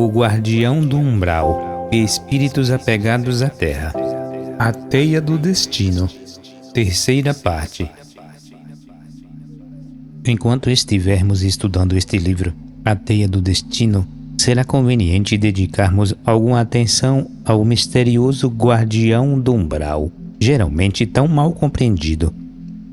O guardião do umbral, espíritos apegados à terra. A teia do destino. Terceira parte. Enquanto estivermos estudando este livro, A Teia do Destino, será conveniente dedicarmos alguma atenção ao misterioso guardião do umbral, geralmente tão mal compreendido.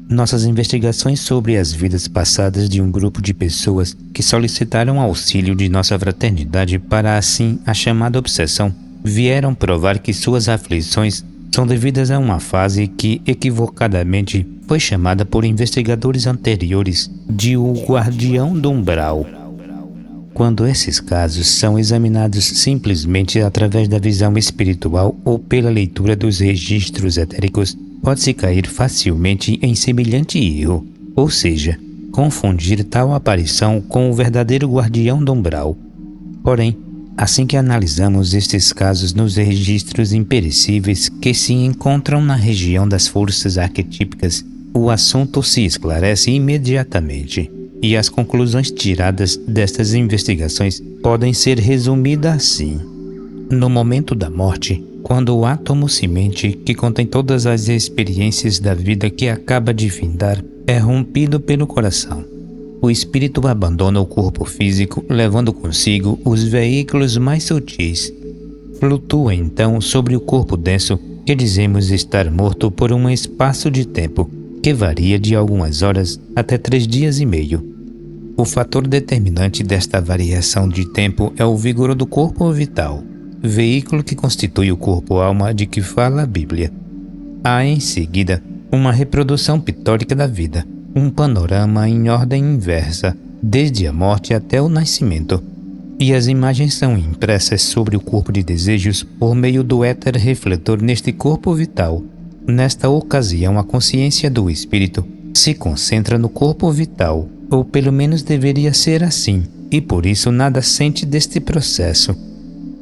Nossas investigações sobre as vidas passadas de um grupo de pessoas que solicitaram auxílio de nossa fraternidade para assim a chamada obsessão, vieram provar que suas aflições são devidas a uma fase que equivocadamente foi chamada por investigadores anteriores de o guardião do umbral. Quando esses casos são examinados simplesmente através da visão espiritual ou pela leitura dos registros etéricos, pode-se cair facilmente em semelhante erro, ou seja, confundir tal aparição com o verdadeiro guardião do umbral. Porém, assim que analisamos estes casos nos registros imperecíveis que se encontram na região das forças arquetípicas, o assunto se esclarece imediatamente, e as conclusões tiradas destas investigações podem ser resumidas assim. No momento da morte, quando o átomo semente que contém todas as experiências da vida que acaba de findar é rompido pelo coração, o espírito abandona o corpo físico, levando consigo os veículos mais sutis. Flutua então sobre o corpo denso que dizemos estar morto por um espaço de tempo que varia de algumas horas até 3 dias e meio. O fator determinante desta variação de tempo é o vigor do corpo vital, veículo que constitui o corpo-alma de que fala a Bíblia. Há em seguida uma reprodução pictórica da vida, um panorama em ordem inversa, desde a morte até o nascimento, e as imagens são impressas sobre o corpo de desejos por meio do éter refletor neste corpo vital. Nesta ocasião, a consciência do espírito se concentra no corpo vital, ou pelo menos deveria ser assim, e por isso nada sente deste processo.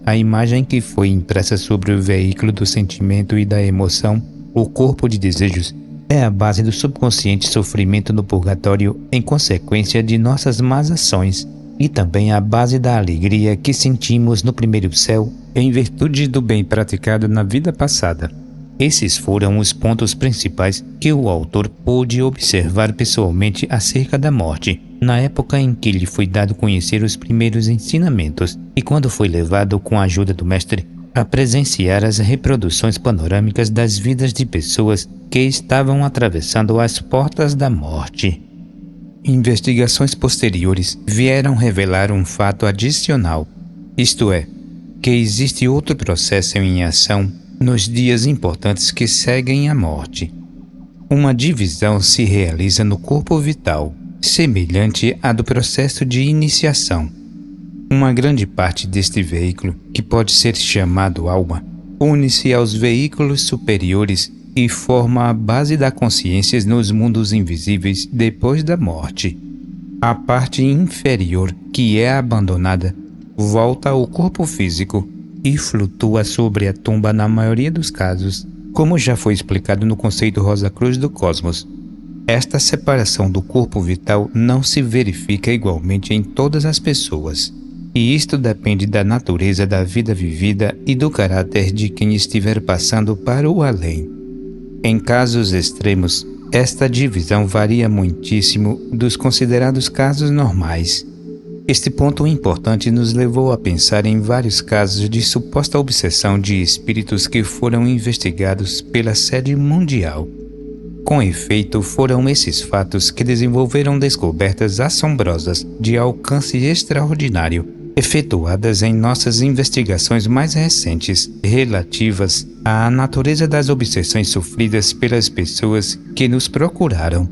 A imagem que foi impressa sobre o veículo do sentimento e da emoção, o corpo de desejos, é a base do subconsciente sofrimento no purgatório em consequência de nossas más ações, e também a base da alegria que sentimos no primeiro céu em virtude do bem praticado na vida passada. Esses foram os pontos principais que o autor pôde observar pessoalmente acerca da morte, na época em que lhe foi dado conhecer os primeiros ensinamentos e quando foi levado com a ajuda do mestre a presenciar as reproduções panorâmicas das vidas de pessoas que estavam atravessando as portas da morte. Investigações posteriores vieram revelar um fato adicional, isto é, que existe outro processo em ação nos dias importantes que seguem a morte. Uma divisão se realiza no corpo vital, semelhante à do processo de iniciação. Uma grande parte deste veículo, que pode ser chamado alma, une-se aos veículos superiores e forma a base da consciência nos mundos invisíveis depois da morte. A parte inferior, que é abandonada, volta ao corpo físico e flutua sobre a tumba na maioria dos casos, como já foi explicado no conceito Rosa Cruz do Cosmos. Esta separação do corpo vital não se verifica igualmente em todas as pessoas, e isto depende da natureza da vida vivida e do caráter de quem estiver passando para o além. Em casos extremos, esta divisão varia muitíssimo dos considerados casos normais. Este ponto importante nos levou a pensar em vários casos de suposta obsessão de espíritos que foram investigados pela sede mundial. Com efeito, foram esses fatos que desenvolveram descobertas assombrosas de alcance extraordinário, efetuadas em nossas investigações mais recentes, relativas à natureza das obsessões sofridas pelas pessoas que nos procuraram.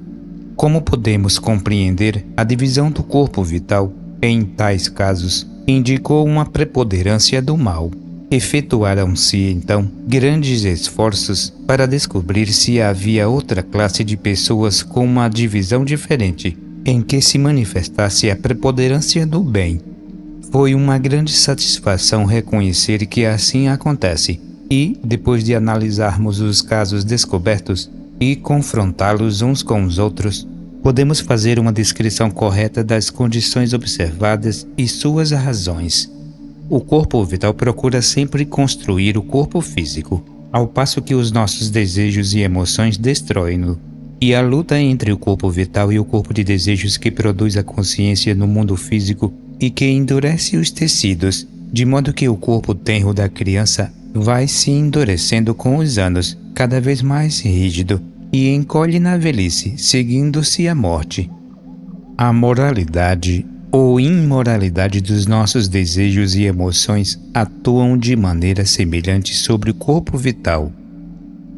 Como podemos compreender, a divisão do corpo vital em tais casos, indicou uma preponderância do mal. Efetuaram-se, então, grandes esforços para descobrir se havia outra classe de pessoas com uma divisão diferente, em que se manifestasse a preponderância do bem. Foi uma grande satisfação reconhecer que assim acontece, e, depois de analisarmos os casos descobertos e confrontá-los uns com os outros, podemos fazer uma descrição correta das condições observadas e suas razões. o corpo vital procura sempre construir o corpo físico, ao passo que os nossos desejos e emoções destroem-no. E a luta entre o corpo vital e o corpo de desejos que produz a consciência no mundo físico e que endurece os tecidos, de modo que o corpo tenro da criança vai se endurecendo com os anos, cada vez mais rígido, e encolhe na velhice, seguindo-se a morte. A moralidade ou imoralidade dos nossos desejos e emoções atuam de maneira semelhante sobre o corpo vital.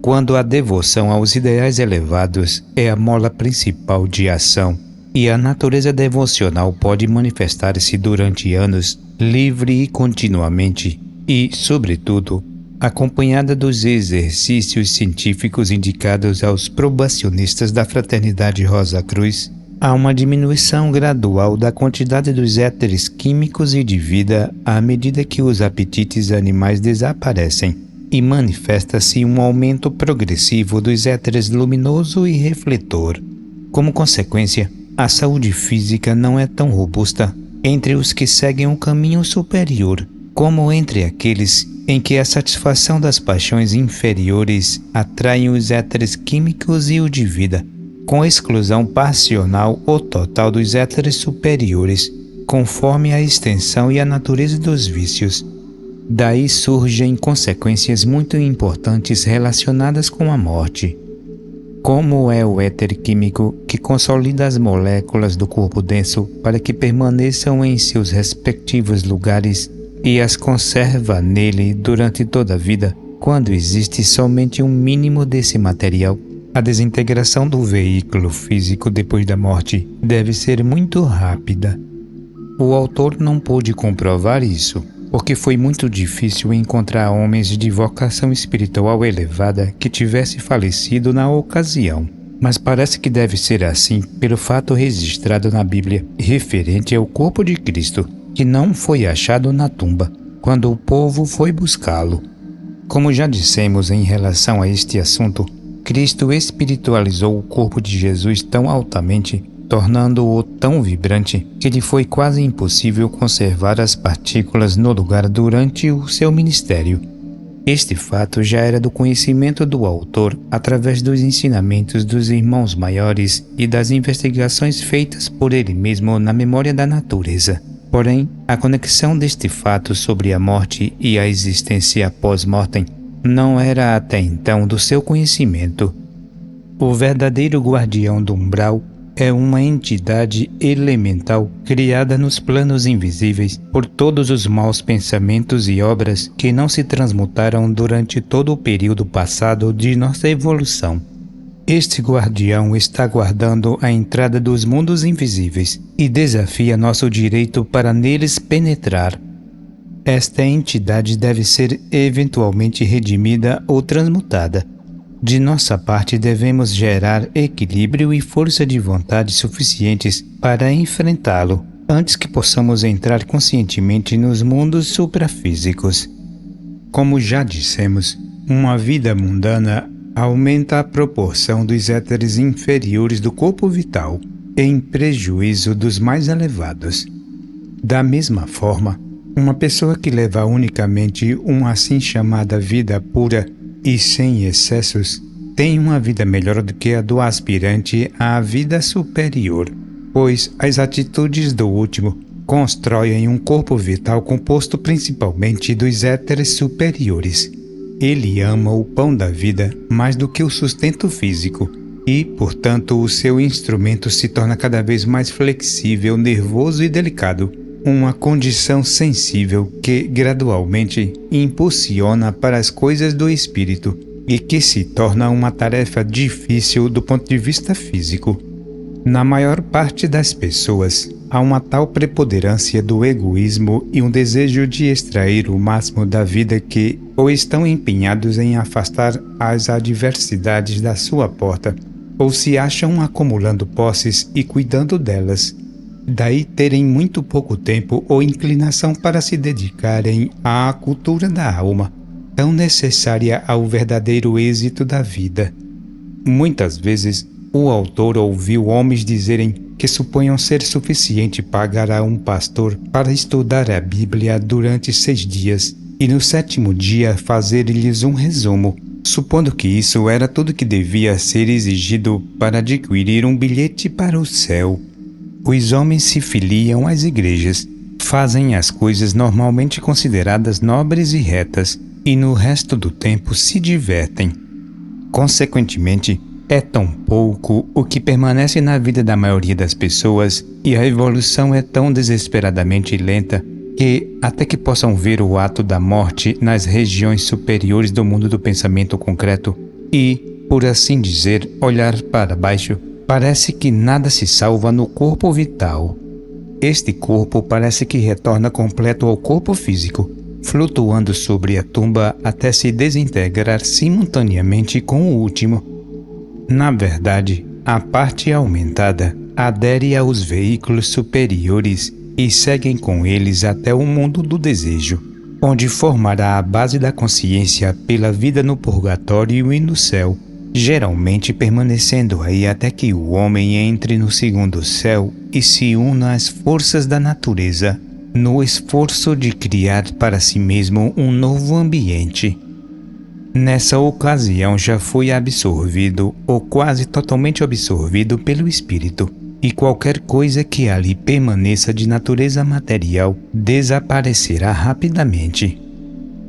Quando a devoção aos ideais elevados é a mola principal de ação, e a natureza devocional pode manifestar-se durante anos, livre e continuamente, e, sobretudo, acompanhada dos exercícios científicos indicados aos probacionistas da Fraternidade Rosa Cruz, há uma diminuição gradual da quantidade dos éteres químicos e de vida à medida que os apetites animais desaparecem, e manifesta-se um aumento progressivo dos éteres luminoso e refletor. Como consequência, a saúde física não é tão robusta entre os que seguem um caminho superior, como entre aqueles em que a satisfação das paixões inferiores atraem os éteres químicos e o de vida, com exclusão parcial ou total dos éteres superiores, conforme a extensão e a natureza dos vícios. Daí surgem consequências muito importantes relacionadas com a morte. Como é o éter químico que consolida as moléculas do corpo denso para que permaneçam em seus respectivos lugares e as conserva nele durante toda a vida, quando existe somente um mínimo desse material? A desintegração do veículo físico depois da morte deve ser muito rápida. O autor não pôde comprovar isso, porque foi muito difícil encontrar homens de vocação espiritual elevada que tivesse falecido na ocasião. Mas parece que deve ser assim pelo fato registrado na Bíblia referente ao corpo de Cristo, que não foi achado na tumba, quando o povo foi buscá-lo. Como já dissemos em relação a este assunto, Cristo espiritualizou o corpo de Jesus tão altamente, tornando-o tão vibrante, que lhe foi quase impossível conservar as partículas no lugar durante o seu ministério. Este fato já era do conhecimento do autor através dos ensinamentos dos irmãos maiores e das investigações feitas por ele mesmo na memória da natureza. Porém, a conexão deste fato sobre a morte e a existência pós-mortem não era até então do seu conhecimento. O verdadeiro guardião do umbral é uma entidade elemental criada nos planos invisíveis por todos os maus pensamentos e obras que não se transmutaram durante todo o período passado de nossa evolução. Este guardião está guardando a entrada dos mundos invisíveis e desafia nosso direito para neles penetrar. Esta entidade deve ser eventualmente redimida ou transmutada. De nossa parte, devemos gerar equilíbrio e força de vontade suficientes para enfrentá-lo, antes que possamos entrar conscientemente nos mundos suprafísicos. Como já dissemos, uma vida mundana aumenta a proporção dos éteres inferiores do corpo vital, em prejuízo dos mais elevados. Da mesma forma, uma pessoa que leva unicamente uma assim chamada vida pura e sem excessos tem uma vida melhor do que a do aspirante à vida superior, pois as atitudes do último constroem um corpo vital composto principalmente dos éteres superiores. Ele ama o pão da vida mais do que o sustento físico e, portanto, o seu instrumento se torna cada vez mais flexível, nervoso e delicado, uma condição sensível que gradualmente impulsiona para as coisas do espírito e que se torna uma tarefa difícil do ponto de vista físico. Na maior parte das pessoas, há uma tal preponderância do egoísmo e um desejo de extrair o máximo da vida que ou estão empenhados em afastar as adversidades da sua porta, ou se acham acumulando posses e cuidando delas. Daí terem muito pouco tempo ou inclinação para se dedicarem à cultura da alma, tão necessária ao verdadeiro êxito da vida. Muitas vezes, o autor ouviu homens dizerem que suponham ser suficiente pagar a um pastor para estudar a Bíblia durante 6 dias e no 7º dia fazer-lhes um resumo, supondo que isso era tudo que devia ser exigido para adquirir um bilhete para o céu. Os homens se filiam às igrejas, fazem as coisas normalmente consideradas nobres e retas, e no resto do tempo se divertem. Consequentemente, é tão pouco o que permanece na vida da maioria das pessoas, e a evolução é tão desesperadamente lenta que, até que possam ver o ato da morte nas regiões superiores do mundo do pensamento concreto e, por assim dizer, olhar para baixo, parece que nada se salva no corpo vital. Este corpo parece que retorna completo ao corpo físico, flutuando sobre a tumba até se desintegrar simultaneamente com o último. Na verdade, a parte aumentada adere aos veículos superiores e seguem com eles até o mundo do desejo, onde formará a base da consciência pela vida no purgatório e no céu, geralmente permanecendo aí até que o homem entre no 2º céu e se una às forças da natureza, no esforço de criar para si mesmo um novo ambiente. Nessa ocasião já foi absorvido ou quase totalmente absorvido pelo espírito, e qualquer coisa que ali permaneça de natureza material desaparecerá rapidamente.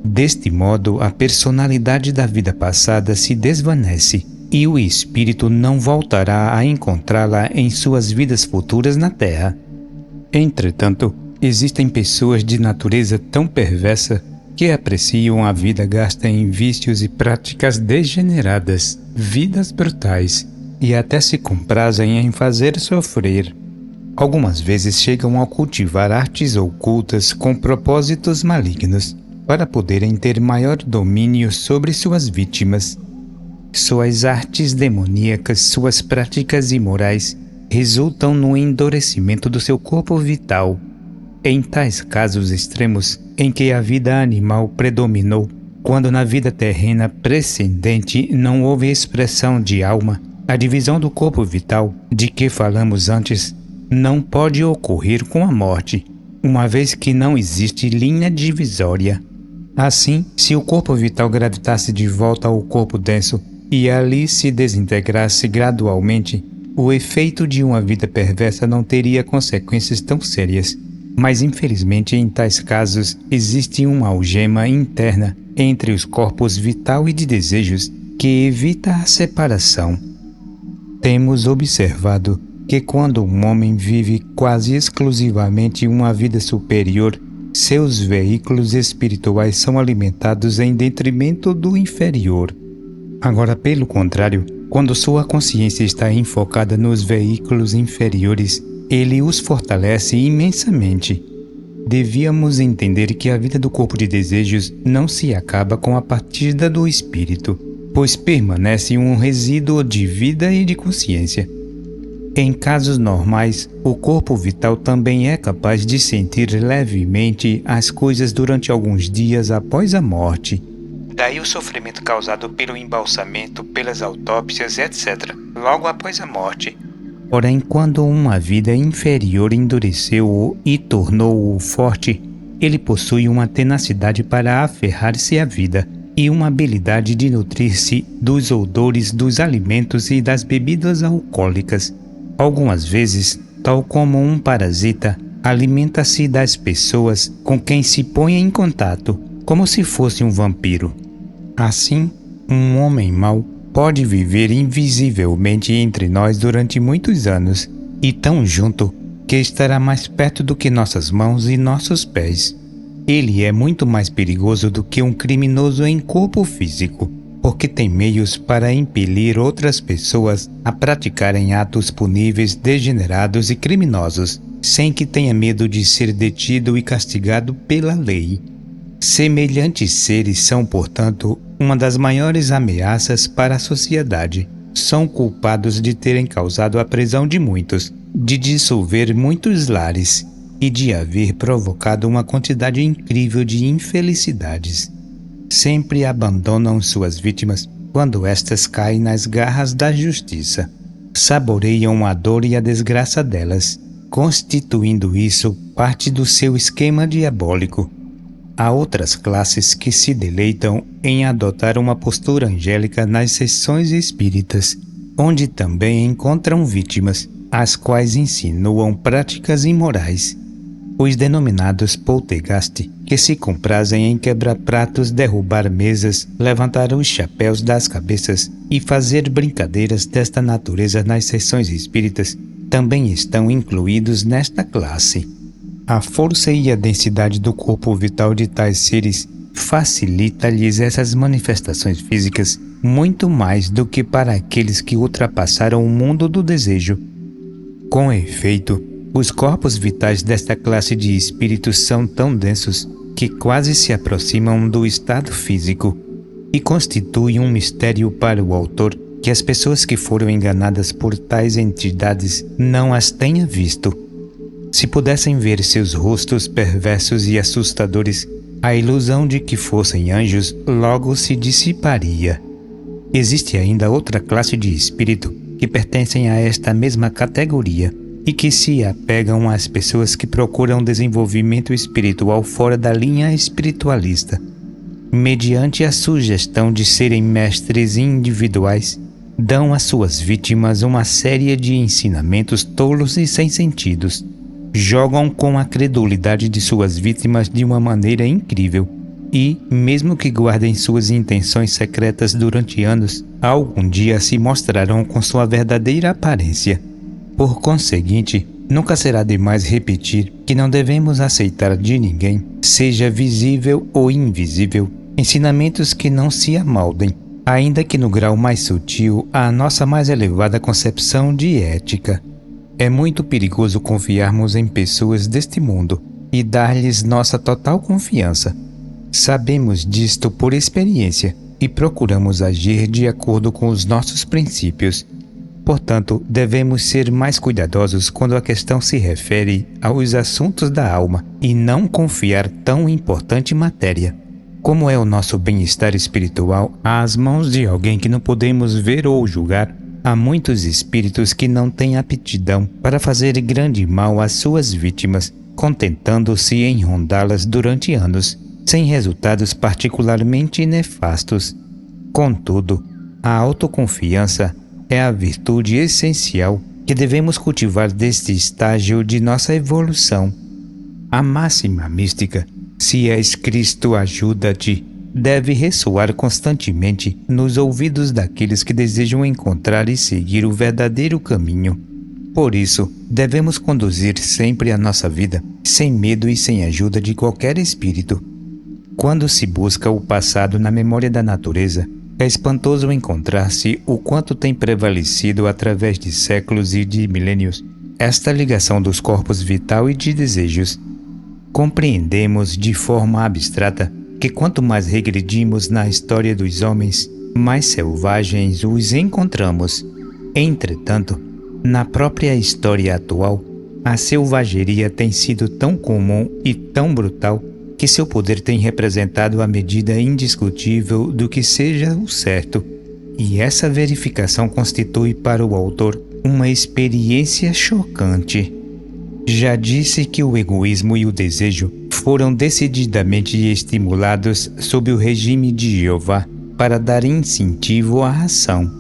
Deste modo, a personalidade da vida passada se desvanece e o espírito não voltará a encontrá-la em suas vidas futuras na Terra. Entretanto, existem pessoas de natureza tão perversa que apreciam a vida gasta em vícios e práticas degeneradas, vidas brutais, e até se comprazem em fazer sofrer. Algumas vezes chegam a cultivar artes ocultas com propósitos malignos, para poderem ter maior domínio sobre suas vítimas. Suas artes demoníacas, suas práticas imorais, resultam no endurecimento do seu corpo vital. Em tais casos extremos em que a vida animal predominou, quando na vida terrena precedente não houve expressão de alma, a divisão do corpo vital, de que falamos antes, não pode ocorrer com a morte, uma vez que não existe linha divisória. Assim, se o corpo vital gravitasse de volta ao corpo denso e ali se desintegrasse gradualmente, o efeito de uma vida perversa não teria consequências tão sérias. Mas infelizmente em tais casos existe uma algema interna entre os corpos vital e de desejos que evita a separação. Temos observado que quando um homem vive quase exclusivamente uma vida superior, seus veículos espirituais são alimentados em detrimento do inferior. Agora, pelo contrário, quando sua consciência está enfocada nos veículos inferiores, ele os fortalece imensamente. Devíamos entender que a vida do corpo de desejos não se acaba com a partida do espírito, pois permanece um resíduo de vida e de consciência. Em casos normais, o corpo vital também é capaz de sentir levemente as coisas durante alguns dias após a morte. Daí o sofrimento causado pelo embalsamento, pelas autópsias, etc., logo após a morte. Porém, quando uma vida inferior endureceu-o e tornou-o forte, ele possui uma tenacidade para aferrar-se à vida e uma habilidade de nutrir-se dos odores dos alimentos e das bebidas alcoólicas. Algumas vezes, tal como um parasita, alimenta-se das pessoas com quem se põe em contato, como se fosse um vampiro. Assim, um homem mau pode viver invisivelmente entre nós durante muitos anos, e tão junto que estará mais perto do que nossas mãos e nossos pés. Ele é muito mais perigoso do que um criminoso em corpo físico, porque tem meios para impelir outras pessoas a praticarem atos puníveis, degenerados e criminosos, sem que tenha medo de ser detido e castigado pela lei. Semelhantes seres são, portanto, uma das maiores ameaças para a sociedade. São culpados de terem causado a prisão de muitos, de dissolver muitos lares e de haver provocado uma quantidade incrível de infelicidades. Sempre abandonam suas vítimas quando estas caem nas garras da justiça. saboreiam a dor e a desgraça delas, constituindo isso parte do seu esquema diabólico. Há outras classes que se deleitam em adotar uma postura angélica nas sessões espíritas, onde também encontram vítimas, as quais insinuam práticas imorais. Os denominados poltergeist, que se comprazem em quebrar pratos, derrubar mesas, levantar os chapéus das cabeças e fazer brincadeiras desta natureza nas sessões espíritas, também estão incluídos nesta classe. A força e a densidade do corpo vital de tais seres facilita-lhes essas manifestações físicas muito mais do que para aqueles que ultrapassaram o mundo do desejo. Com efeito, os corpos vitais desta classe de espíritos são tão densos que quase se aproximam do estado físico, e constitui um mistério para o autor que as pessoas que foram enganadas por tais entidades não as tenha visto. Se pudessem ver seus rostos perversos e assustadores, a ilusão de que fossem anjos logo se dissiparia. Existe ainda outra classe de espírito que pertencem a esta mesma categoria e que se apegam às pessoas que procuram desenvolvimento espiritual fora da linha espiritualista. Mediante a sugestão de serem mestres individuais, dão às suas vítimas uma série de ensinamentos tolos e sem sentidos. Jogam com a credulidade de suas vítimas de uma maneira incrível e, mesmo que guardem suas intenções secretas durante anos, algum dia se mostrarão com sua verdadeira aparência. Por conseguinte, nunca será demais repetir que não devemos aceitar de ninguém, seja visível ou invisível, ensinamentos que não se amoldem, ainda que no grau mais sutil, à nossa mais elevada concepção de ética. É muito perigoso confiarmos em pessoas deste mundo e dar-lhes nossa total confiança. Sabemos disto por experiência e procuramos agir de acordo com os nossos princípios. Portanto, devemos ser mais cuidadosos quando a questão se refere aos assuntos da alma e não confiar tão importante matéria, como é o nosso bem-estar espiritual, às mãos de alguém que não podemos ver ou julgar. Há muitos espíritos que não têm aptidão para fazer grande mal às suas vítimas, contentando-se em rondá-las durante anos, sem resultados particularmente nefastos. Contudo, a autoconfiança é a virtude essencial que devemos cultivar deste estágio de nossa evolução. A máxima mística, se és Cristo, ajuda-te, deve ressoar constantemente nos ouvidos daqueles que desejam encontrar e seguir o verdadeiro caminho. Por isso, devemos conduzir sempre a nossa vida, sem medo e sem ajuda de qualquer espírito. Quando se busca o passado na memória da natureza, é espantoso encontrar-se o quanto tem prevalecido através de séculos e de milênios esta ligação dos corpos vital e de desejos. Compreendemos de forma abstrata que quanto mais regredimos na história dos homens, mais selvagens os encontramos. Entretanto, na própria história atual, a selvageria tem sido tão comum e tão brutal que seu poder tem representado a medida indiscutível do que seja o certo, e essa verificação constitui para o autor uma experiência chocante. Já disse que o egoísmo e o desejo foram decididamente estimulados sob o regime de Jeová para dar incentivo à ação.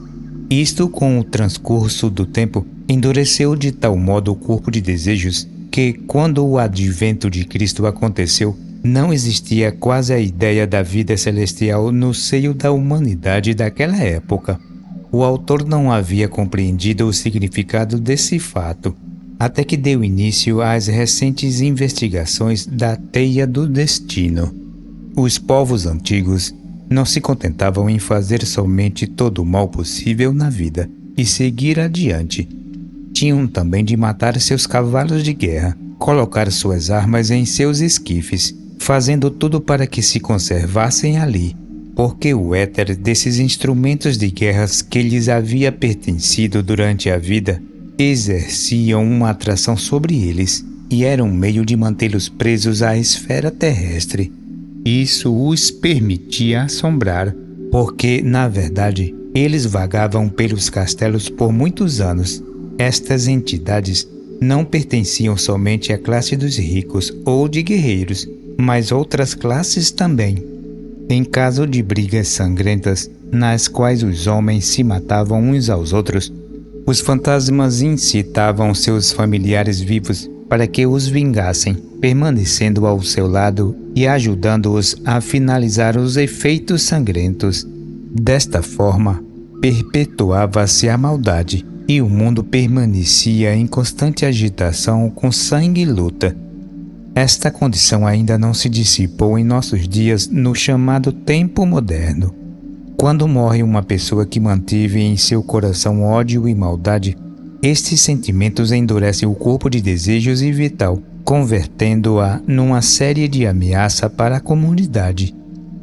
Isto, com o transcurso do tempo, endureceu de tal modo o corpo de desejos que, quando o advento de Cristo aconteceu, não existia quase a ideia da vida celestial no seio da humanidade daquela época. O autor não havia compreendido o significado desse fato, até que deu início às recentes investigações da teia do destino. Os povos antigos não se contentavam em fazer somente todo o mal possível na vida e seguir adiante. Tinham também de matar seus cavalos de guerra, colocar suas armas em seus esquifes, fazendo tudo para que se conservassem ali, porque o éter desses instrumentos de guerras que lhes havia pertencido durante a vida exerciam uma atração sobre eles e era um meio de mantê-los presos à esfera terrestre. Isso os permitia assombrar, porque, na verdade, Eles vagavam pelos castelos por muitos anos. Estas entidades não pertenciam somente à classe dos ricos ou de guerreiros, mas outras classes também. Em caso de brigas sangrentas, nas quais os homens se matavam uns aos outros, os fantasmas incitavam seus familiares vivos para que os vingassem, permanecendo ao seu lado e ajudando-os a finalizar os efeitos sangrentos. Desta forma, perpetuava-se a maldade e o mundo permanecia em constante agitação com sangue e luta. Esta condição ainda não se dissipou em nossos dias no chamado tempo moderno. Quando morre uma pessoa que manteve em seu coração ódio e maldade, estes sentimentos endurecem o corpo de desejos e vital, convertendo-a numa série de ameaça para a comunidade.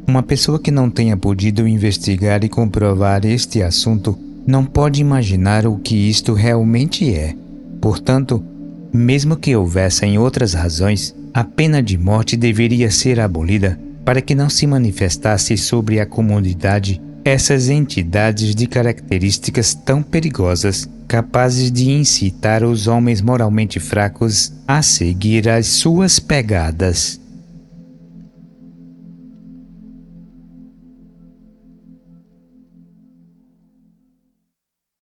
Uma pessoa que não tenha podido investigar e comprovar este assunto não pode imaginar o que isto realmente é. Portanto, mesmo que houvessem outras razões, a pena de morte deveria ser abolida para que não se manifestasse sobre a comunidade essas entidades de características tão perigosas, capazes de incitar os homens moralmente fracos a seguir as suas pegadas.